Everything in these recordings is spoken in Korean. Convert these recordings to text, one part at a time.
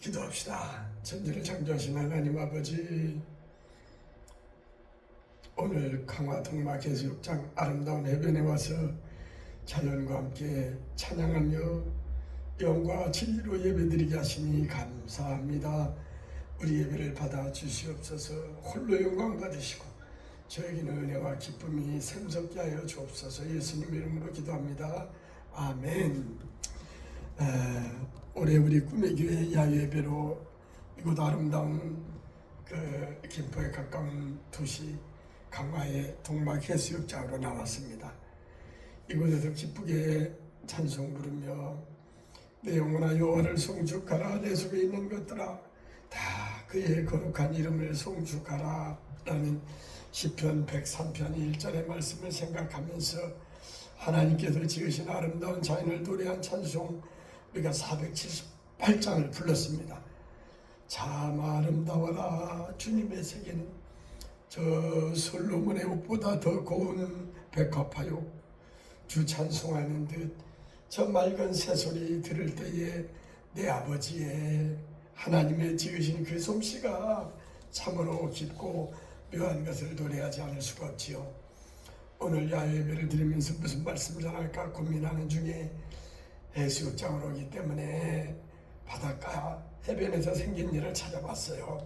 기도합시다. 천지를 창조하신 하나님 아버지, 오늘 강화 동막해수욕장 아름다운 해변에 와서 자연과 함께 찬양하며 영과 진리로 예배드리게 하시니 감사합니다. 우리 예배를 받아 주시옵소서. 홀로 영광 받으시고 저에게는 은혜와 기쁨이 샘솟게 하여 주옵소서. 예수님 이름으로 기도합니다. 아멘. 올해 우리 꿈의 교회 야외예배로 이곳 아름다운 김포에 가까운 도시 강화의 동막해수욕장으로 나왔습니다. 이곳에서 기쁘게 찬송 부르며 내 영혼아 여호와를 송축하라, 내 속에 있는 것들아 다 그의 거룩한 이름을 송축하라 라는 시편 103편 1절의 말씀을 생각하면서 하나님께서 지으신 아름다운 자연을 노래한 찬송 우리가 478장을 불렀습니다. 참 아름다워라 주님의 세계는 저 솔로몬의 옷보다 더 고운 백합화요, 주 찬송하는 듯 저 맑은 새소리 들을 때에 내 아버지의 하나님의 지으신 그 솜씨가 참으로 깊고 묘한 것을 노래하지 않을 수가 없지요. 오늘 야외예배를 드리면서 무슨 말씀 전할까 고민하는 중에 해수욕장으로 오기 때문에 바닷가 해변에서 생긴 일을 찾아봤어요.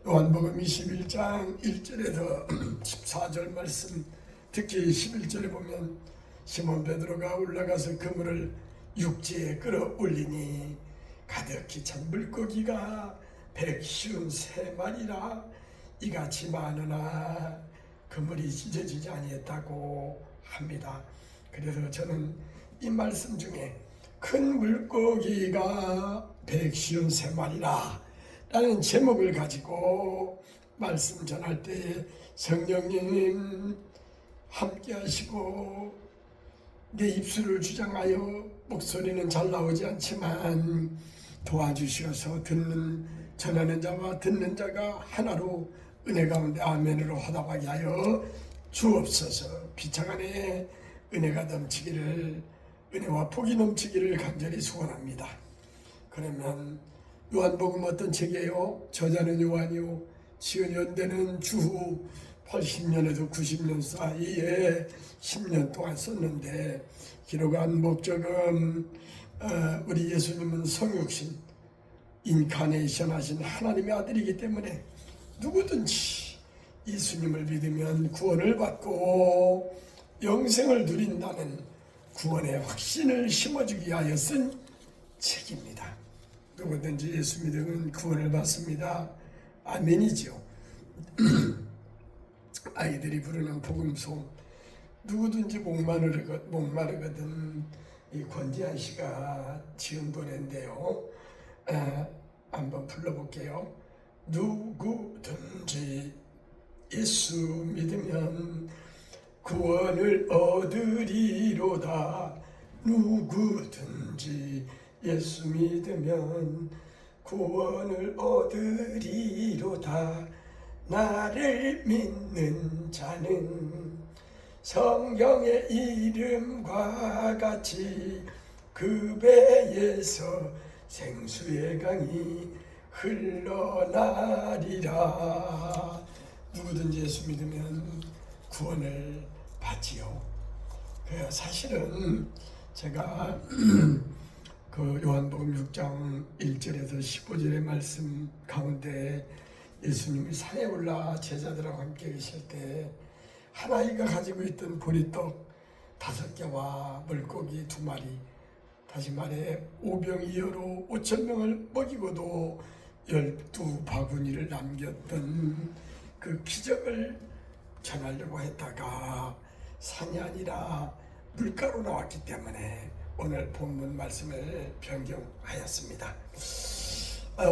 요한복음 21장 1절에서 14절 말씀, 특히 11절에 보면 시몬 베드로가 올라가서 그물을 육지에 끌어올리니 가득히 찬 물고기가 153마리라 이같이 많으나 그물이 찢어지지 아니했다고 합니다. 그래서 저는 이 말씀 중에 큰 물고기가 153마리라 라는 제목을 가지고 말씀 전할 때 성령님 함께 하시고 내 입술을 주장하여 목소리는 잘 나오지 않지만 도와주시어서 전하는 자와 듣는 자가 하나로 은혜 가운데 아멘으로 화답하게 하여 주옵소서. 비차간에 은혜가 넘치기를, 은혜와 복이 넘치기를 간절히 소원합니다. 그러면 요한복음 어떤 책이에요? 저자는 요한이요, 지은 연대는 주후 80년에서 90년 사이에 10년 동안 썼는데 기록한 목적은 우리 예수님은 성육신 인카네이션 하신 하나님의 아들이기 때문에 누구든지 예수님을 믿으면 구원을 받고 영생을 누린다는 구원의 확신을 심어주기 위하여 쓴 책입니다. 누구든지 예수 믿으면 구원을 받습니다. 아멘이죠. 아이들이 부르는 복음송, 누구든지 목마르거든, 이 권지한 씨가 지은 노래인데요. 한번 불러볼게요. 누구든지 예수 믿으면 구원을 얻으리로다. 누구든지 예수 믿으면 구원을 얻으리로다. 나를 믿는 자는 성경의 이름과 같이 그 배에서 생수의 강이 흘러나리라. 누구든지 예수 믿으면 구원을 받지요. 사실은 제가 그 요한복음 6장 1절에서 15절의 말씀 가운데 예수님이 산에 올라 제자들하고 함께 계실 때 한 아이가 가지고 있던 보리떡 5개와 물고기 2마리, 다시 말해 오병이어로 5,000명을 먹이고도 12바구니를 남겼던 그 기적을 전하려고 했다가 산이 아니라 물가로 나왔기 때문에 오늘 본문 말씀을 변경하였습니다.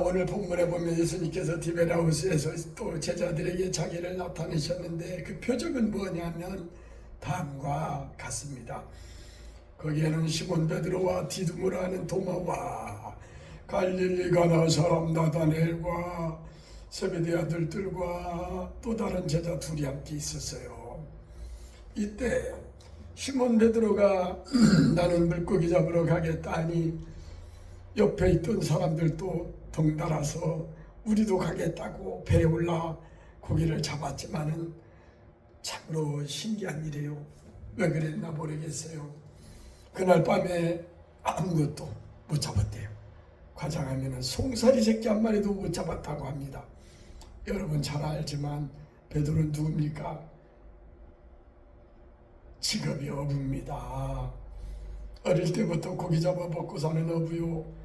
오늘 본문에 보면 예수님께서 디베라우스에서 또 제자들에게 자기를 나타내셨는데 그 표적은 뭐냐면 다음과 같습니다. 거기에는 시몬 베드로와 디두모라 하는 도마와 갈릴리 가나 사람 나다넬과 세베대 아들들과 또 다른 제자 둘이 함께 있었어요. 이때 시몬 베드로가 나는 물고기 잡으러 가겠다 하니 옆에 있던 사람들도 덩달아서 우리도 가겠다고 배에 올라 고기를 잡았지만은 참으로 신기한 일이에요. 왜 그랬나 모르겠어요. 그날 밤에 아무것도 못 잡았대요. 과장하면은 송사리 새끼 한 마리도 못 잡았다고 합니다. 여러분 잘 알지만 베드로는 누굽니까? 직업이 어부입니다. 어릴 때부터 고기 잡아 먹고 사는 어부요.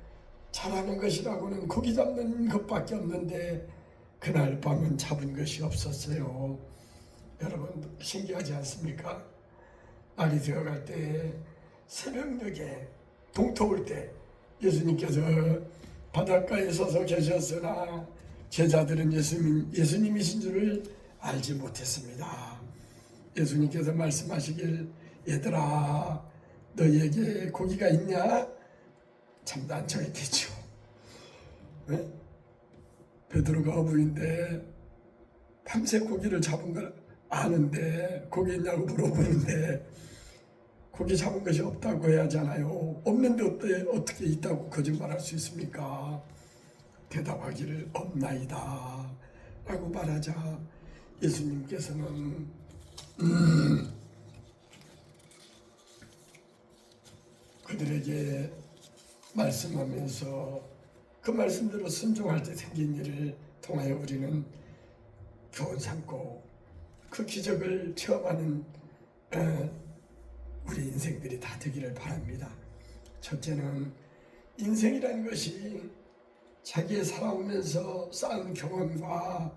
잘하는 것이라고는 고기 잡는 것밖에 없는데 그날 밤은 잡은 것이 없었어요. 여러분 신기하지 않습니까? 날이 되어갈 때 새벽녘에 동터올 때 예수님께서 바닷가에 서서 계셨으나 제자들은 예수님이신 줄을 알지 못했습니다. 예수님께서 말씀하시길 얘들아 너희에게 고기가 있냐? 장난쳐있겠죠. 네? 베드로가 어부인데 밤새 고기를 잡은 걸 아는데 고기 있냐고 물어보는데 고기 잡은 것이 없다고 해야 하잖아요. 없는데 어떻게 있다고 거짓말할 수 있습니까? 대답하기를 없나이다 라고 말하자 예수님께서는 그들에게 말씀하면서 그 말씀대로 순종할 때 생긴 일을 통하여 우리는 교훈 삼고 그 기적을 체험하는 우리 인생들이 다 되기를 바랍니다. 첫째는 인생이라는 것이 자기의 살아오면서 쌓은 경험과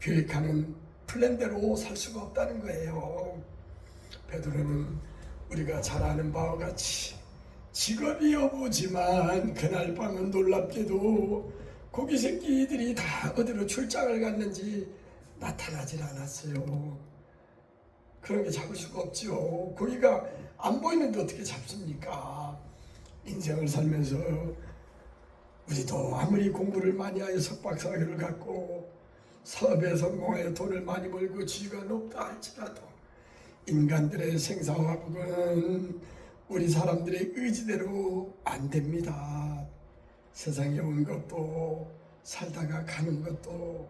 계획하는 플랜대로 살 수가 없다는 거예요. 베드로는 우리가 잘 아는 바와 같이 직업이 어부지만 그날 밤은 놀랍게도 고기 새끼들이 다 어디로 출장을 갔는지 나타나질 않았어요. 그런 게 잡을 수가 없죠. 고기가 안 보이는데 어떻게 잡습니까? 인생을 살면서 우리도 아무리 공부를 많이 하여 석박사학위를 갖고 사업에 성공하여 돈을 많이 벌고 지위가 높다 할지라도 인간들의 생사화복은 우리 사람들의 의지대로 안 됩니다. 세상에 온 것도 살다가 가는 것도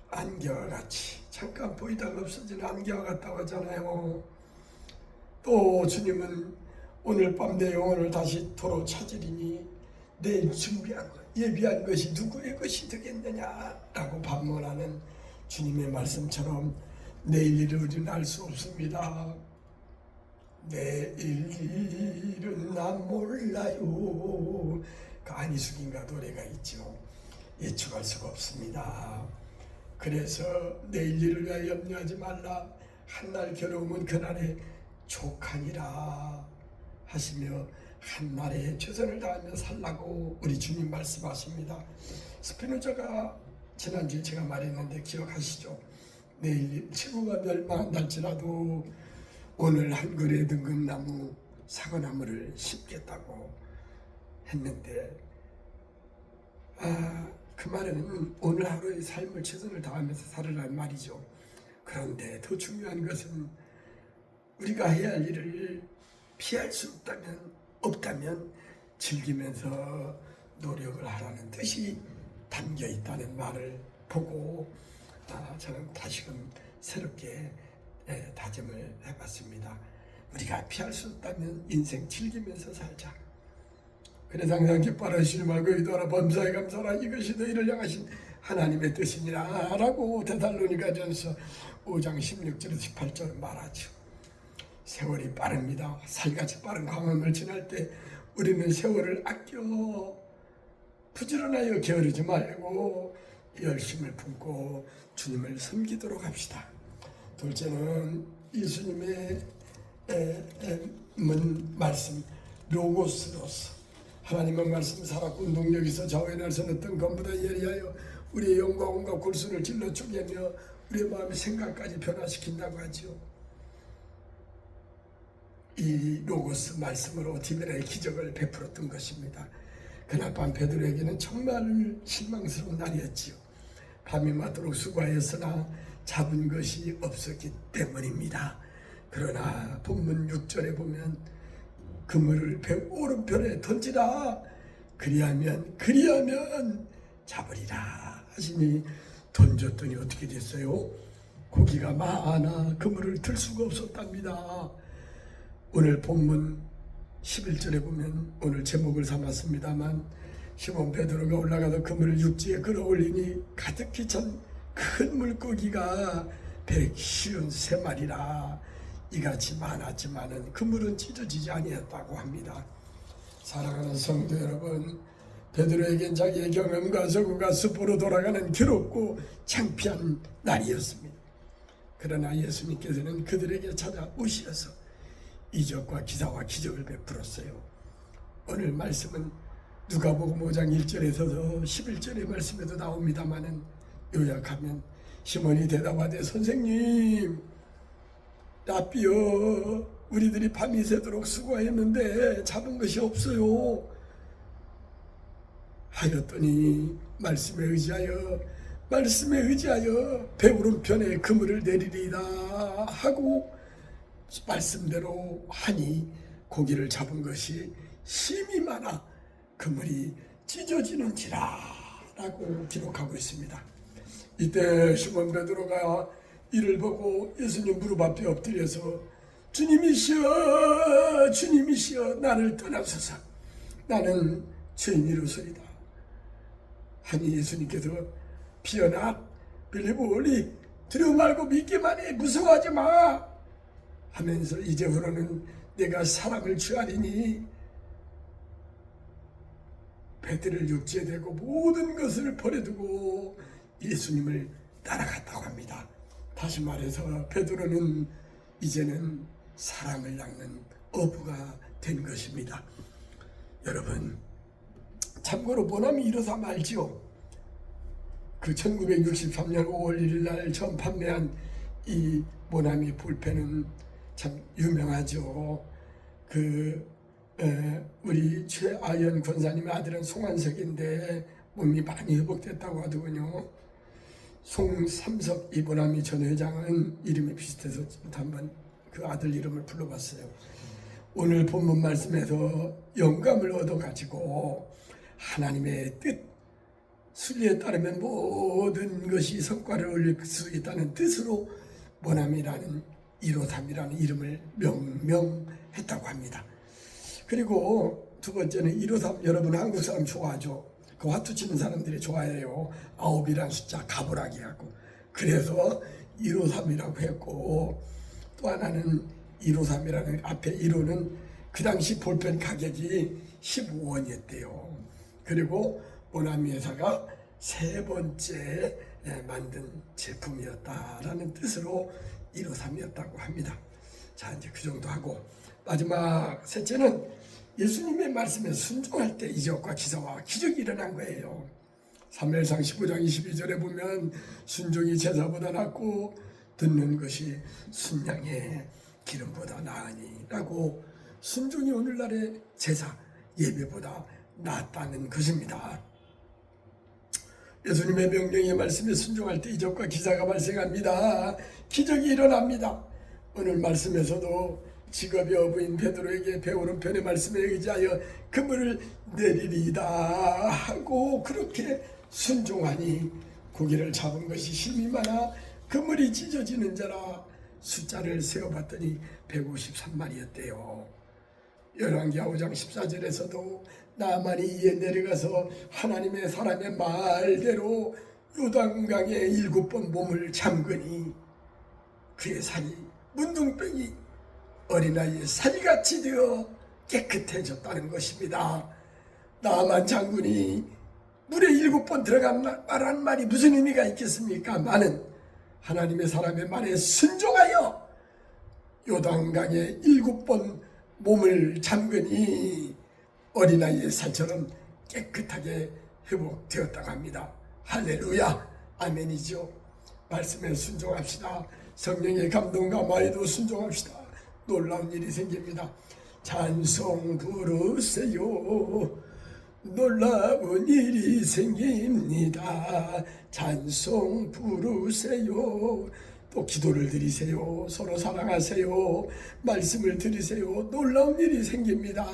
안개와 같이 잠깐 보이다가 없어지는 안개와 같다고 하잖아요. 또 주님은 오늘 밤 내 영혼을 다시 도로 찾으리니 내일 준비한 것, 예비한 것이 누구의 것이 되겠느냐라고 반문하는 주님의 말씀처럼 내일 일을 우리는 알 수 없습니다. 내일 일은 난 몰라요. 그 안희숙인가 노래가 있죠. 예측할 수가 없습니다. 그래서 내일 일을 위하여 염려하지 말라. 한날 괴로움은 그날의 족하니라 하시며 한날에 최선을 다하며 살라고 우리 주님 말씀하십니다. 스피노자가 지난주에 제가 말했는데 기억하시죠? 내일 지구가 멸망한달지라도 오늘 한 그루의 등금나무 사과나무를 심겠다고 했는데 그 말은 오늘 하루의 삶을 최선을 다하면서 살으라는 말이죠. 그런데 더 중요한 것은 우리가 해야 할 일을 피할 수 없다면 즐기면서 노력을 하라는 뜻이 담겨 있다는 말을 보고 저는 다시금 새롭게 다짐을 해봤습니다. 우리가 피할 수 없다면 인생 즐기면서 살자. 그래서 항상 기뻐하시지 말고 기도하라. 범사에 감사하라. 이것이 너희를 향하신 하나님의 뜻이니라 라고 데살로니가전서 5장 16절 18절 말하죠. 세월이 빠릅니다. 살같이 빠른 광음을 지날 때 우리는 세월을 아껴 부지런하여 게으르지 말고 열심을 품고 주님을 섬기도록 합시다. 둘째는 예수님의 말씀 로고스로서 하나님의 말씀 살았고 능력 있어 좌우에 날선 어떤 것보다 예리하여 우리의 영광과 골수를 찔러 죽이며 우리의 마음의 생각까지 변화시킨다고 하죠. 이 로고스 말씀으로 디베라의 기적을 베풀었던 것입니다. 그날 밤 베드로에게는 정말 실망스러운 날이었지요. 밤이 맞도록 수고하였으나 잡은 것이 없었기 때문입니다. 그러나 본문 6절에 보면 그물을 배 오른편에 던지라. 그리하면 잡으리라 하시니 던졌더니 어떻게 됐어요? 고기가 많아 그물을 들 수가 없었답니다. 오늘 본문 11절에 보면 오늘 제목을 삼았습니다만 시몬 베드로가 올라가서 그물을 육지에 끌어올리니 가득히 찬 큰 물고기가 153마리라 이같이 많았지만은 그물은 찢어지지 아니었다고 합니다. 사랑하는 성도 여러분, 베드로에겐 자기의 경험과 서구가 습보로 돌아가는 괴롭고 창피한 날이었습니다. 그러나 예수님께서는 그들에게 찾아오셔서 이적과 기사와 기적을 베풀었어요. 오늘 말씀은 누가복음 5장 1절에서도 11절의 말씀에도 나옵니다마는 요약하면 시몬이 대답하되 선생님 라삐여 우리들이 밤이 새도록 수고했는데 잡은 것이 없어요 하였더니 말씀에 의지하여 배오른편에 그물을 내리리다 하고 말씀대로 하니 고기를 잡은 것이 힘이 많아 그물이 찢어지는지라 라고 기록하고 있습니다. 이때 시몬 베드로가 이를 보고 예수님 무릎 앞에 엎드려서 주님이시여 나를 떠나소서 나는 죄인이로소이다 하니 예수님께서 비어나 빌리보리 두려워 말고 믿기만 해 무서워하지 마 하면서 이제부로는 내가 사람을 취하리니 배들을 육지에 대고 모든 것을 버려두고 예수님을 따라갔다고 합니다. 다시 말해서 베드로는 이제는 사람을 낚는 어부가 된 것입니다. 여러분 참고로 모나미 153 알지요? 그 1963년 5월 1일 날 처음 판매한 이 모나미 볼펜은 참 유명하죠. 우리 최아연 권사님의 아들은 송한석인데 몸이 많이 회복됐다고 하더군요. 송삼석 이보람이 전 회장은 이름이 비슷해서 한번 그 아들 이름을 불러봤어요. 오늘 본문 말씀에서 영감을 얻어가지고 하나님의 뜻, 순리에 따르면 모든 것이 성과를 올릴 수 있다는 뜻으로 모남이라는 153이라는 이름을 명명했다고 합니다. 그리고 두 번째는 153 여러분 한국 사람 좋아하죠. 그 화투 치는 사람들이 좋아해요. 9이란 숫자 가보라기 하고 그래서 153이라고 했고 또 하나는 153이라는 앞에 1호는 그 당시 볼펜 가격이 15원이었대요. 그리고 모나미 회사가 세 번째 만든 제품이었다라는 뜻으로 153이었다고 합니다. 자 이제 그 정도 하고 마지막 셋째는 예수님의 말씀에 순종할 때 이적과 기사와 기적이 일어난 거예요. 사무엘상 15장 22절에 보면 순종이 제사보다 낫고 듣는 것이 순양의 기름보다 나으니 라고 순종이 오늘날의 제사 예배보다 낫다는 것입니다. 예수님의 명령의 말씀에 순종할 때 이적과 기사가 발생합니다. 기적이 일어납니다. 오늘 말씀에서도 직업이 어부인 베드로에게 배오른편의 말씀에 의지하여 그물을 내리리다 하고 그렇게 순종하니 고기를 잡은 것이 힘이 많아 그물이 찢어지는 자라 숫자를 세어봤더니 153마리였대요. 열왕기하 5장 14절에서도 나만이 이에 내려가서 하나님의 사람의 말대로 요단강에 7번 몸을 잠그니 그의 살이 문둥병이 어린아이의 살같이 되어 깨끗해졌다는 것입니다. 나만 장군이 물에 7번 들어간 말한 말이 무슨 의미가 있겠습니까? 나는 하나님의 사람의 말에 순종하여 요단강에 7번 몸을 잠그니 어린아이의 살처럼 깨끗하게 회복되었다고 합니다. 할렐루야 아멘이죠. 말씀에 순종합시다. 성령의 감동과 말에도 순종합시다. 놀라운 일이 생깁니다. 찬송 부르세요. 놀라운 일이 생깁니다. 찬송 부르세요. 또 기도를 드리세요. 서로 사랑하세요. 말씀을 드리세요. 놀라운 일이 생깁니다.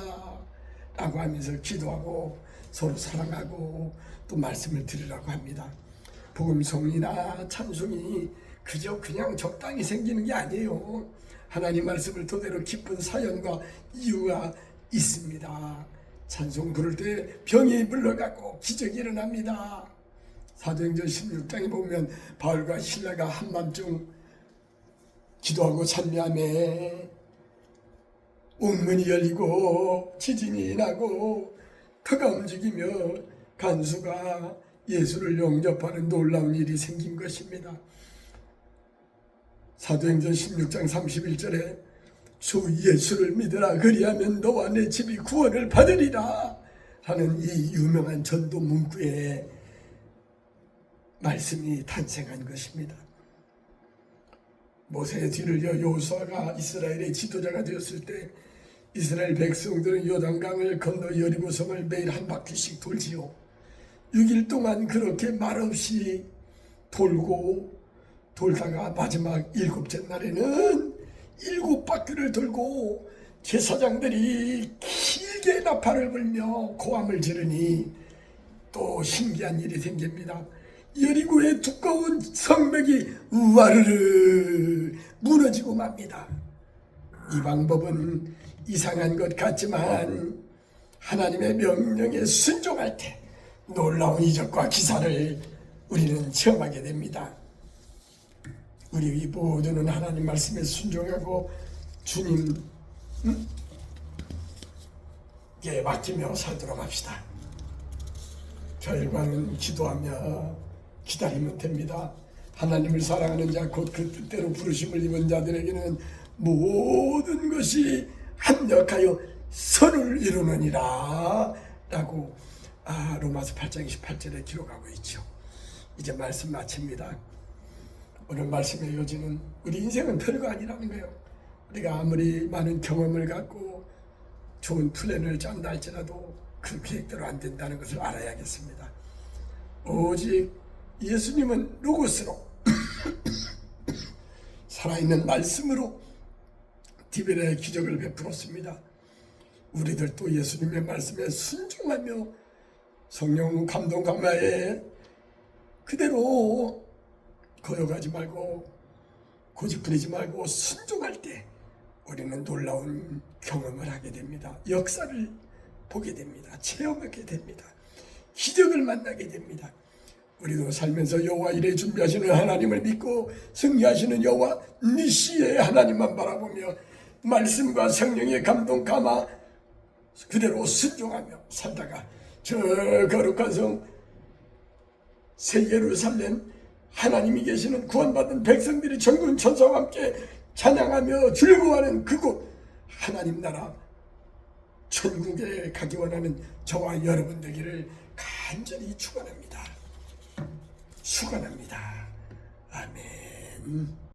라고 하면서 기도하고 서로 사랑하고 또 말씀을 드리라고 합니다. 복음송이나 찬송이 그저 그냥 적당히 생기는 게 아니에요. 하나님 말씀을 토대로 깊은 사연과 이유가 있습니다. 찬송 부를 때 병이 물러가고 기적이 일어납니다. 사도행전 16장에 보면 바울과 실라가 한밤중 기도하고 찬미하며 옥문이 열리고 지진이 나고 터가 움직이며 간수가 예수를 영접하는 놀라운 일이 생긴 것입니다. 사도행전 16장 31절에 주 예수를 믿으라 그리하면 너와 내 집이 구원을 받으리라 하는 이 유명한 전도 문구에 말씀이 탄생한 것입니다. 모세의 뒤를 이어 여호수아가 이스라엘의 지도자가 되었을 때 이스라엘 백성들은 요단강을 건너 여리고성을 매일 한 바퀴씩 돌지요. 6일 동안 그렇게 말없이 돌다가 마지막 7째 날에는 7바퀴를 돌고 제사장들이 길게 나팔을 불며 고함을 지르니 또 신기한 일이 생깁니다. 여리고의 두꺼운 성벽이 우와르르 무너지고 맙니다. 이 방법은 이상한 것 같지만 하나님의 명령에 순종할 때 놀라운 이적과 기사를 우리는 체험하게 됩니다. 우리 모두는 하나님 말씀에 순종하고 주님께 맡기며 살도록 합시다. 결과는 기도하며 기다리면 됩니다. 하나님을 사랑하는 자 곧 그 뜻대로 부르심을 입은 자들에게는 모든 것이 합력하여 선을 이루느니라 라고 로마서 8장 28절에 기록하고 있죠. 이제 말씀 마칩니다. 오늘 말씀의 요지는 우리 인생은 별거 아니라는 거예요. 우리가 아무리 많은 경험을 갖고 좋은 플랜을 짠다 할지라도 그 계획대로 안 된다는 것을 알아야겠습니다. 오직 예수님은 로고스로 살아있는 말씀으로 디베레의 기적을 베풀었습니다. 우리들도 예수님의 말씀에 순종하며 성령 감동 감화에 그대로 거역하지 말고 고집부리지 말고 순종할 때 우리는 놀라운 경험을 하게 됩니다. 역사를 보게 됩니다. 체험하게 됩니다. 기적을 만나게 됩니다. 우리도 살면서 여호와 이레 준비하시는 하나님을 믿고 승리하시는 여호와 니시의 하나님만 바라보며 말씀과 성령의 감동 감화 그대로 순종하며 살다가 저 거룩한 성 새 예루살렘 하나님이 계시는 구원받은 백성들이 전군 천사와 함께 찬양하며 즐거워하는 그곳 하나님 나라 천국에 가기 원하는 저와 여러분 되기를 간절히 축원합니다. 아멘.